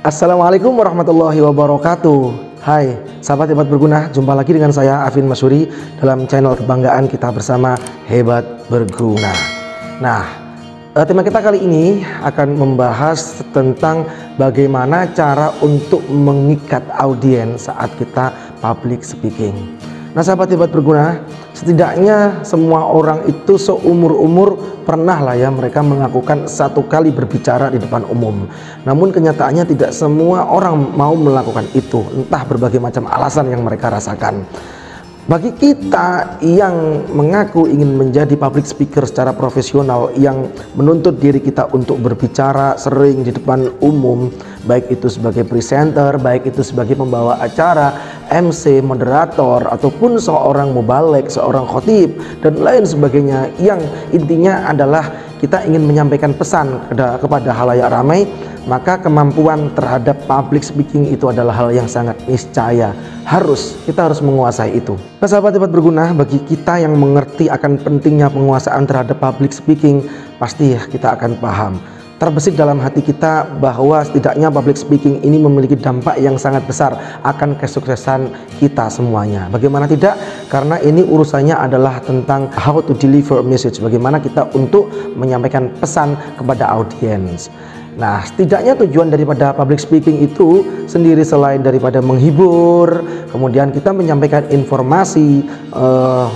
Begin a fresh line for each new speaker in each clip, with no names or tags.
Assalamualaikum warahmatullahi wabarakatuh. Hai sahabat hebat berguna, jumpa lagi dengan saya Afin Masyuri dalam channel kebanggaan kita bersama Hebat Berguna. Nah, tema kita kali ini akan membahas tentang bagaimana cara untuk mengikat audiens saat kita public speaking. Nah sahabat hebat berguna, setidaknya semua orang itu seumur-umur pernah lah ya mereka mengakukan satu kali berbicara di depan umum. Namun kenyataannya tidak semua orang mau melakukan itu, entah berbagai macam alasan yang mereka rasakan. Bagi kita yang mengaku ingin menjadi public speaker secara profesional, yang menuntut diri kita untuk berbicara sering di depan umum, baik itu sebagai presenter, baik itu sebagai pembawa acara, MC, moderator, ataupun seorang mubalek, seorang khotib, dan lain sebagainya, yang intinya adalah kita ingin menyampaikan pesan kepada halayak ramai, maka kemampuan terhadap public speaking itu adalah hal yang sangat niscaya. Kita harus menguasai itu. Nah sahabat hebat berguna, bagi kita yang mengerti akan pentingnya penguasaan terhadap public speaking, pasti kita akan paham, terbesit dalam hati kita bahwa setidaknya public speaking ini memiliki dampak yang sangat besar akan kesuksesan kita semuanya. Bagaimana tidak? Karena ini urusannya adalah tentang how to deliver a message, bagaimana kita untuk menyampaikan pesan kepada audiens. Nah, setidaknya tujuan daripada public speaking itu sendiri selain daripada menghibur, kemudian kita menyampaikan informasi,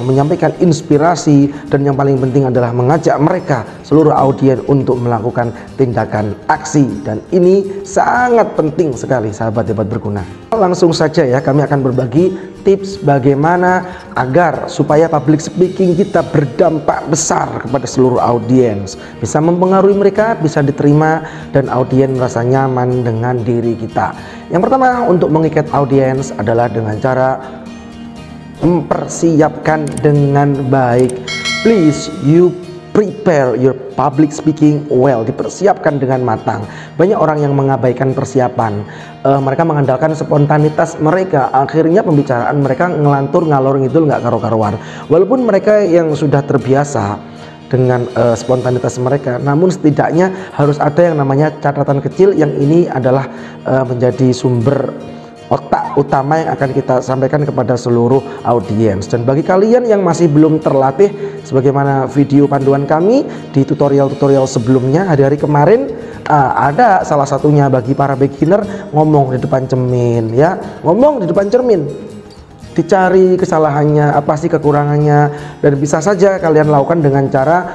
menyampaikan inspirasi, dan yang paling penting adalah mengajak mereka, seluruh audiens, untuk melakukan tindakan aksi. Dan ini sangat penting sekali sahabat hebat berguna. Langsung saja ya, kami akan berbagi tips bagaimana agar supaya public speaking kita berdampak besar kepada seluruh audiens, bisa mempengaruhi mereka, bisa diterima, dan audiens merasa nyaman dengan diri kita. Yang pertama untuk mengikat audiens adalah dengan cara mempersiapkan dengan baik. Please you prepare your public speaking well, dipersiapkan dengan matang. Banyak orang yang mengabaikan persiapan, mereka mengandalkan spontanitas mereka, akhirnya pembicaraan mereka ngelantur ngalor ngidul nggak karu-karuan. Walaupun mereka yang sudah terbiasa dengan spontanitas mereka, namun setidaknya harus ada yang namanya catatan kecil, yang ini adalah menjadi sumber otak utama yang akan kita sampaikan kepada seluruh audiens. Dan bagi kalian yang masih belum terlatih, sebagaimana video panduan kami di tutorial-tutorial sebelumnya, hari-hari kemarin ada salah satunya bagi para beginner, ngomong di depan cermin ya, ngomong di depan cermin, dicari kesalahannya, apa sih kekurangannya, dan bisa saja kalian lakukan dengan cara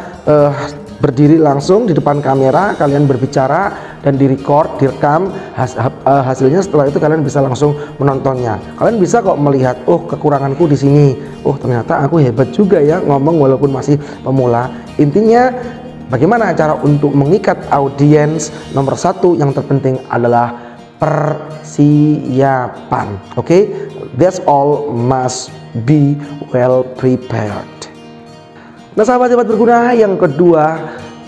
berdiri langsung di depan kamera, kalian berbicara dan direcord, direkam hasilnya. Setelah itu kalian bisa langsung menontonnya. Kalian bisa kok melihat, oh kekuranganku di sini, oh ternyata aku hebat juga ya ngomong walaupun masih pemula. Intinya bagaimana cara untuk mengikat audiens? Nomor satu yang terpenting adalah persiapan. Oke, that's all must be well prepared. Nah sahabat hebat berguna, yang kedua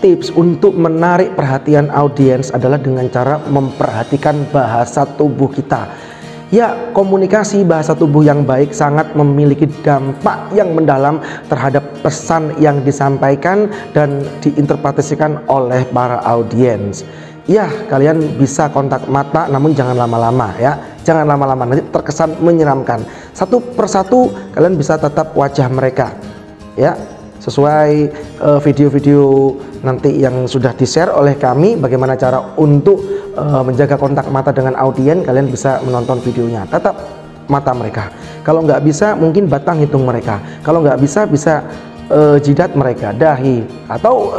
tips untuk menarik perhatian audiens adalah dengan cara memperhatikan bahasa tubuh kita. Ya, komunikasi bahasa tubuh yang baik sangat memiliki dampak yang mendalam terhadap pesan yang disampaikan dan diinterpretasikan oleh para audiens. Ya, kalian bisa kontak mata, namun jangan lama-lama ya, jangan lama-lama, nanti terkesan menyeramkan. Satu persatu kalian bisa tatap wajah mereka ya, sesuai video-video nanti yang sudah di-share oleh kami, bagaimana cara untuk menjaga kontak mata dengan audiens. Kalian bisa menonton videonya, tatap mata mereka. Kalau nggak bisa, mungkin batang hidung mereka. Kalau nggak bisa, bisa jidat mereka, dahi, atau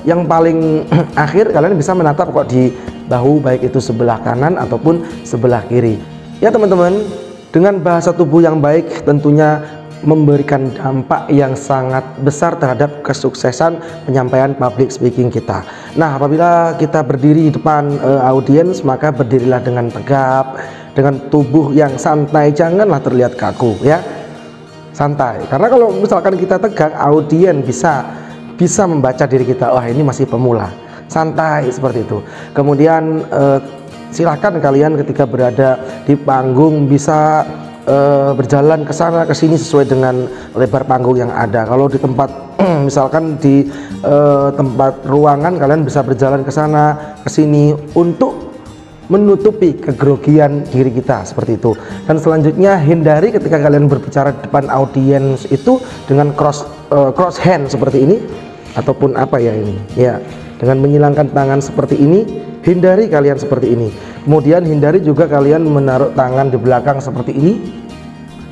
yang paling akhir kalian bisa menatap kok di bahu, baik itu sebelah kanan ataupun sebelah kiri. Ya teman-teman, dengan bahasa tubuh yang baik tentunya memberikan dampak yang sangat besar terhadap kesuksesan penyampaian public speaking kita. Nah, apabila kita berdiri di depan audiens, maka berdirilah dengan tegap, dengan tubuh yang santai, janganlah terlihat kaku ya, santai. Karena kalau misalkan kita tegak, audiens bisa membaca diri kita, wah ini masih pemula, santai seperti itu. Kemudian silahkan kalian ketika berada di panggung bisa berjalan ke sana ke sini sesuai dengan lebar panggung yang ada. Kalau di tempat misalkan di tempat ruangan, kalian bisa berjalan ke sana ke sini untuk menutupi kegrogian diri kita seperti itu. Dan selanjutnya, hindari ketika kalian berbicara di depan audiens itu dengan cross hand seperti ini, ataupun apa ya ini ya, dengan menyilangkan tangan seperti ini. Hindari kalian seperti ini. Kemudian hindari juga kalian menaruh tangan di belakang seperti ini.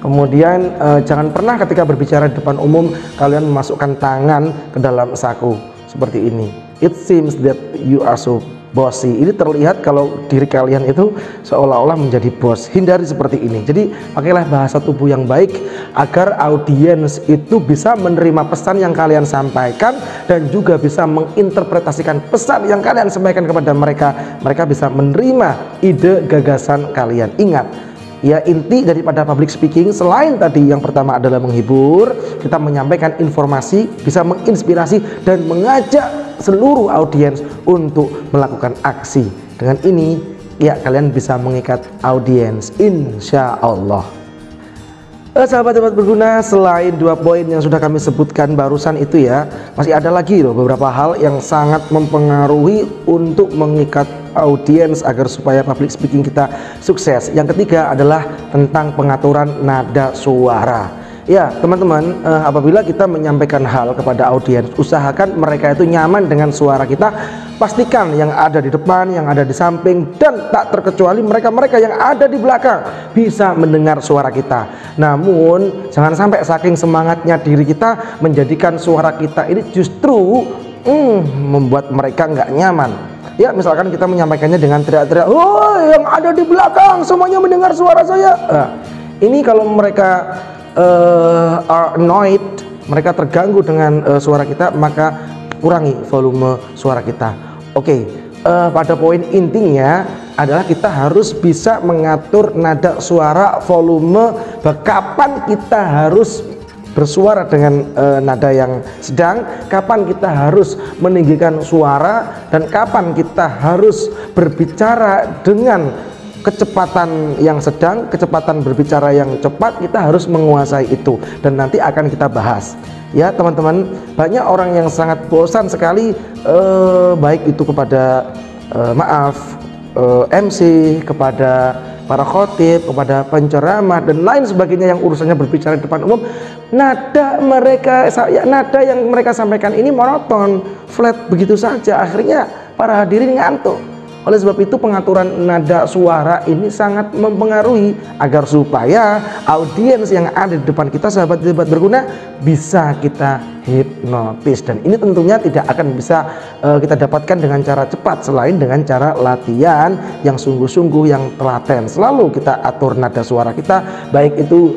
Kemudian jangan pernah ketika berbicara di depan umum kalian memasukkan tangan ke dalam saku seperti ini. It seems that you are so bossy. Ini terlihat kalau diri kalian itu seolah-olah menjadi bos. Hindari seperti ini. Jadi pakailah bahasa tubuh yang baik agar audiens itu bisa menerima pesan yang kalian sampaikan dan juga bisa menginterpretasikan pesan yang kalian sampaikan kepada mereka. Mereka bisa menerima ide gagasan kalian. Ingat ya, inti daripada public speaking selain tadi yang pertama adalah menghibur, kita menyampaikan informasi, bisa menginspirasi dan mengajak seluruh audiens untuk melakukan aksi. Dengan ini ya kalian bisa mengikat audiens, insya Allah. Sahabat-sahabat berguna, selain 2 poin yang sudah kami sebutkan barusan itu ya, masih ada lagi loh beberapa hal yang sangat mempengaruhi untuk mengikat audiens agar supaya public speaking kita sukses. Yang ketiga adalah tentang pengaturan nada suara. Ya teman-teman, apabila kita menyampaikan hal kepada audiens, usahakan mereka itu nyaman dengan suara kita. Pastikan yang ada di depan, yang ada di samping, dan tak terkecuali mereka-mereka yang ada di belakang bisa mendengar suara kita. Namun jangan sampai saking semangatnya diri kita menjadikan suara kita ini justru membuat mereka nggak nyaman. Ya misalkan kita menyampaikannya dengan teriak-teriak, "Oh, yang ada di belakang semuanya mendengar suara saya." Ini kalau mereka are annoyed, mereka terganggu dengan suara kita, maka kurangi volume suara kita. Oke, pada poin intinya adalah kita harus bisa mengatur nada suara, volume, kapan kita harus bersuara dengan nada yang sedang, kapan kita harus meninggikan suara, dan kapan kita harus berbicara dengan kecepatan yang sedang, kecepatan berbicara yang cepat. Kita harus menguasai itu dan nanti akan kita bahas ya teman-teman. Banyak orang yang sangat bosan sekali baik itu kepada MC, kepada para khotib, kepada penceramah dan lain sebagainya yang urusannya berbicara di depan umum. Nada yang mereka sampaikan ini monoton, flat begitu saja, akhirnya para hadirin ngantuk. Oleh sebab itu pengaturan nada suara ini sangat mempengaruhi agar supaya audiens yang ada di depan kita, sahabat-sahabat berguna, bisa kita hipnotis. Dan ini tentunya tidak akan bisa kita dapatkan dengan cara cepat selain dengan cara latihan yang sungguh-sungguh, yang telaten. Selalu kita atur nada suara kita, baik itu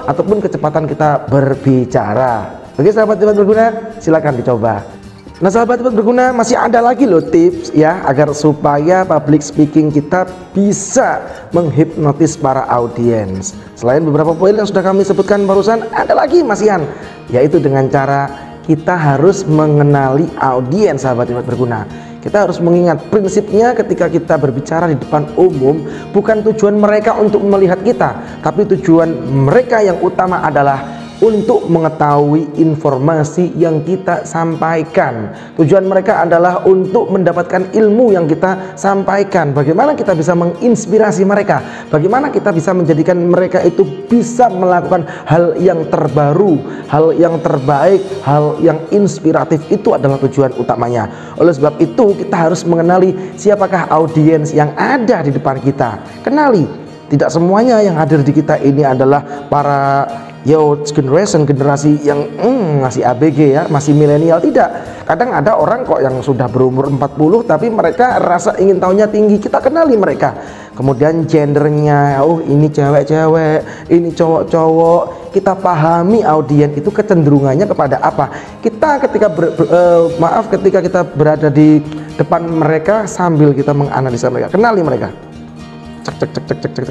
ataupun kecepatan kita berbicara. Oke sahabat-sahabat berguna, silakan dicoba. Nah sahabat-sahabat berguna, masih ada lagi loh tips ya agar supaya public speaking kita bisa menghipnotis para audiens. Selain beberapa poin yang sudah kami sebutkan barusan, ada lagi masihan, yaitu dengan cara kita harus mengenali audiens. Sahabat-sahabat berguna, kita harus mengingat prinsipnya ketika kita berbicara di depan umum, bukan tujuan mereka untuk melihat kita, tapi tujuan mereka yang utama adalah untuk mengetahui informasi yang kita sampaikan. Tujuan mereka adalah untuk mendapatkan ilmu yang kita sampaikan. Bagaimana kita bisa menginspirasi mereka, bagaimana kita bisa menjadikan mereka itu bisa melakukan hal yang terbaru, hal yang terbaik, hal yang inspiratif. Itu adalah tujuan utamanya. Oleh sebab itu kita harus mengenali siapakah audiens yang ada di depan kita. Kenali, tidak semuanya yang hadir di kita ini adalah para youth generation, generasi yang masih ABG ya, masih milenial. Tidak, kadang ada orang kok yang sudah berumur 40 tapi mereka rasa ingin tahunya tinggi. Kita kenali mereka, kemudian gendernya, oh ini cewek-cewek, ini cowok-cowok. Kita pahami audiens itu kecenderungannya kepada apa. Kita ketika ketika kita berada di depan mereka sambil kita menganalisa mereka, kenali mereka. Cek.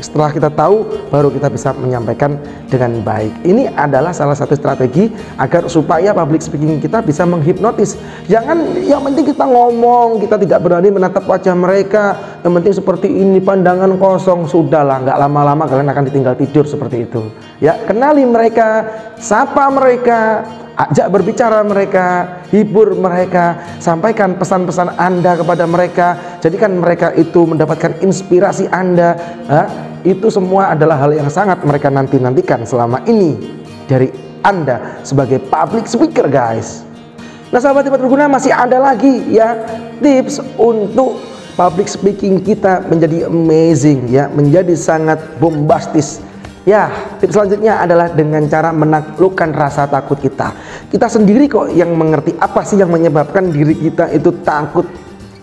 Setelah kita tahu, baru kita bisa menyampaikan dengan baik. Ini adalah salah satu strategi agar supaya public speaking kita bisa menghipnotis. Jangan yang penting kita ngomong, kita tidak berani menatap wajah mereka. Yang penting seperti ini, pandangan kosong. Sudahlah, nggak lama-lama kalian akan ditinggal tidur seperti itu. Ya, kenali mereka, sapa mereka, ajak berbicara mereka, hibur mereka, sampaikan pesan-pesan Anda kepada mereka, jadikan mereka itu mendapatkan inspirasi Anda. Itu semua adalah hal yang sangat mereka nantikan selama ini dari Anda sebagai public speaker, guys. Nah, sahabat hebat berguna, masih ada lagi ya tips untuk public speaking kita menjadi amazing ya, menjadi sangat bombastis. Ya, tips selanjutnya adalah dengan cara menaklukkan rasa takut kita. Kita sendiri kok yang mengerti apa sih yang menyebabkan diri kita itu takut.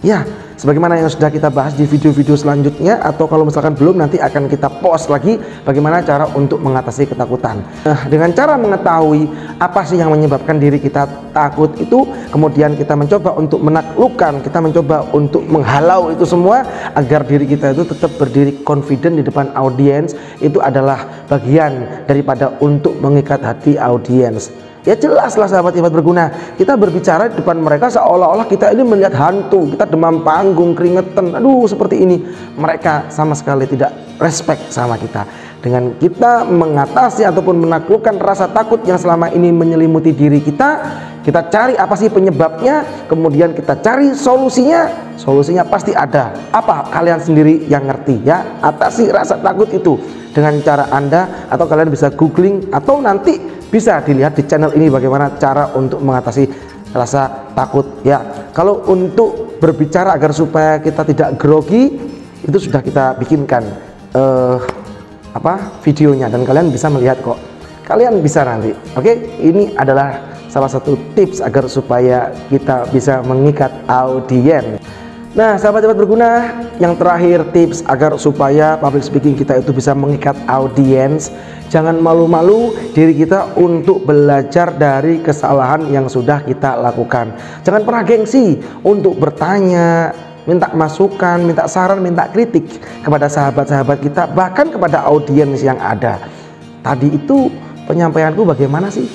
Ya, sebagaimana yang sudah kita bahas di video-video selanjutnya, atau kalau misalkan belum, nanti akan kita post lagi bagaimana cara untuk mengatasi ketakutan. Nah, dengan cara mengetahui apa sih yang menyebabkan diri kita takut itu, kemudian kita mencoba untuk menaklukkan, kita mencoba untuk menghalau itu semua agar diri kita itu tetap berdiri confident di depan audiens. Itu adalah bagian daripada untuk mengikat hati audiens. Ya jelaslah sahabat hebat berguna, kita berbicara di depan mereka seolah-olah kita ini melihat hantu, kita demam panggung, keringetan, aduh seperti ini. Mereka sama sekali tidak respect sama kita. Dengan kita mengatasi ataupun menaklukkan rasa takut yang selama ini menyelimuti diri kita, kita cari apa sih penyebabnya, kemudian kita cari solusinya. Solusinya pasti ada. Apa? Kalian sendiri yang ngerti ya. Atasi rasa takut itu dengan cara Anda, atau kalian bisa googling, atau nanti bisa dilihat di channel ini bagaimana cara untuk mengatasi rasa takut ya. Kalau untuk berbicara agar supaya kita tidak grogi, itu sudah kita bikinkan videonya, dan kalian bisa melihat kok. Kalian bisa nanti. Oke, ini adalah salah satu tips agar supaya kita bisa mengikat audiens. Nah, sahabat hebat berguna, yang terakhir tips agar supaya public speaking kita itu bisa mengikat audiens, jangan malu-malu diri kita untuk belajar dari kesalahan yang sudah kita lakukan. Jangan pernah gengsi untuk bertanya, minta masukan, minta saran, minta kritik kepada sahabat-sahabat kita, bahkan kepada audiens yang ada. Tadi itu penyampaianku bagaimana sih?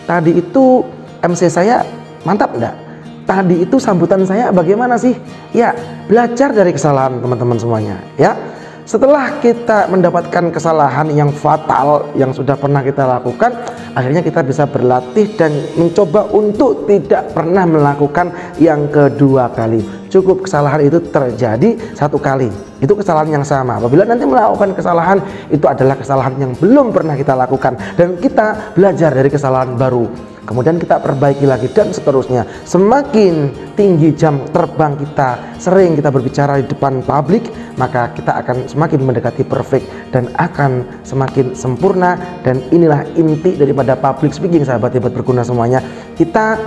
Tadi itu MC saya mantap enggak? Tadi itu sambutan saya bagaimana sih? Ya, belajar dari kesalahan teman-teman semuanya ya. Setelah kita mendapatkan kesalahan yang fatal yang sudah pernah kita lakukan, akhirnya kita bisa berlatih dan mencoba untuk tidak pernah melakukan yang kedua kali. Cukup kesalahan itu terjadi satu kali, itu kesalahan yang sama. Apabila nanti melakukan kesalahan, itu adalah kesalahan yang belum pernah kita lakukan, dan kita belajar dari kesalahan baru, kemudian kita perbaiki lagi, dan seterusnya. Semakin tinggi jam terbang kita, sering kita berbicara di depan publik, maka kita akan semakin mendekati perfect dan akan semakin sempurna. Dan inilah inti daripada public speaking, sahabat hebat berguna semuanya. Kita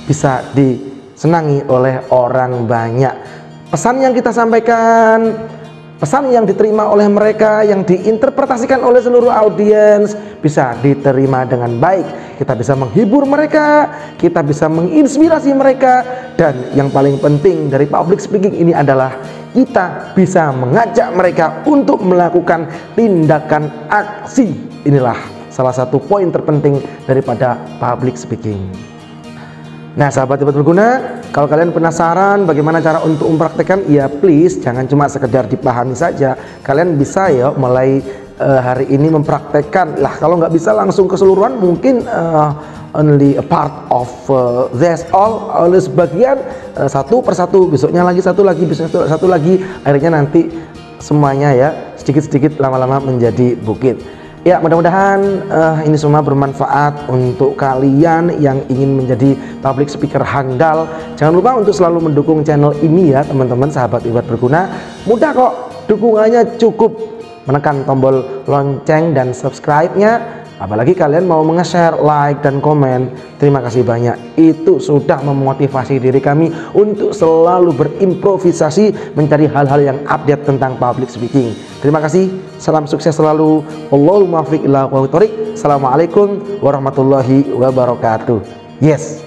bisa disenangi oleh orang banyak. Pesan yang kita sampaikan, pesan yang diterima oleh mereka, yang diinterpretasikan oleh seluruh audiens, bisa diterima dengan baik. Kita bisa menghibur mereka, kita bisa menginspirasi mereka, dan yang paling penting dari public speaking ini adalah kita bisa mengajak mereka untuk melakukan tindakan aksi. Inilah salah satu poin terpenting daripada public speaking. Nah, sahabat hebat berguna, kalau kalian penasaran bagaimana cara untuk mempraktekkan, ya please jangan cuma sekedar dipahami saja. Kalian bisa ya mulai hari ini mempraktekkan lah. Kalau nggak bisa langsung keseluruhan, mungkin only a part of that's all, oleh sebagian, satu persatu, besoknya lagi satu lagi, besoknya satu lagi, akhirnya nanti semuanya ya sedikit-sedikit lama-lama menjadi bukit. Ya, mudah-mudahan ini semua bermanfaat untuk kalian yang ingin menjadi public speaker handal. Jangan lupa untuk selalu mendukung channel ini ya teman-teman, sahabat hebat berguna. Mudah kok, dukungannya cukup menekan tombol lonceng dan subscribe-nya. Apalagi kalian mau nge-share, like, dan komen, terima kasih banyak. Itu sudah memotivasi diri kami untuk selalu berimprovisasi mencari hal-hal yang update tentang public speaking. Terima kasih, salam sukses selalu. Wallahul muwaffiq ila aqwamit thoriq. Assalamualaikum warahmatullahi wabarakatuh. Yes.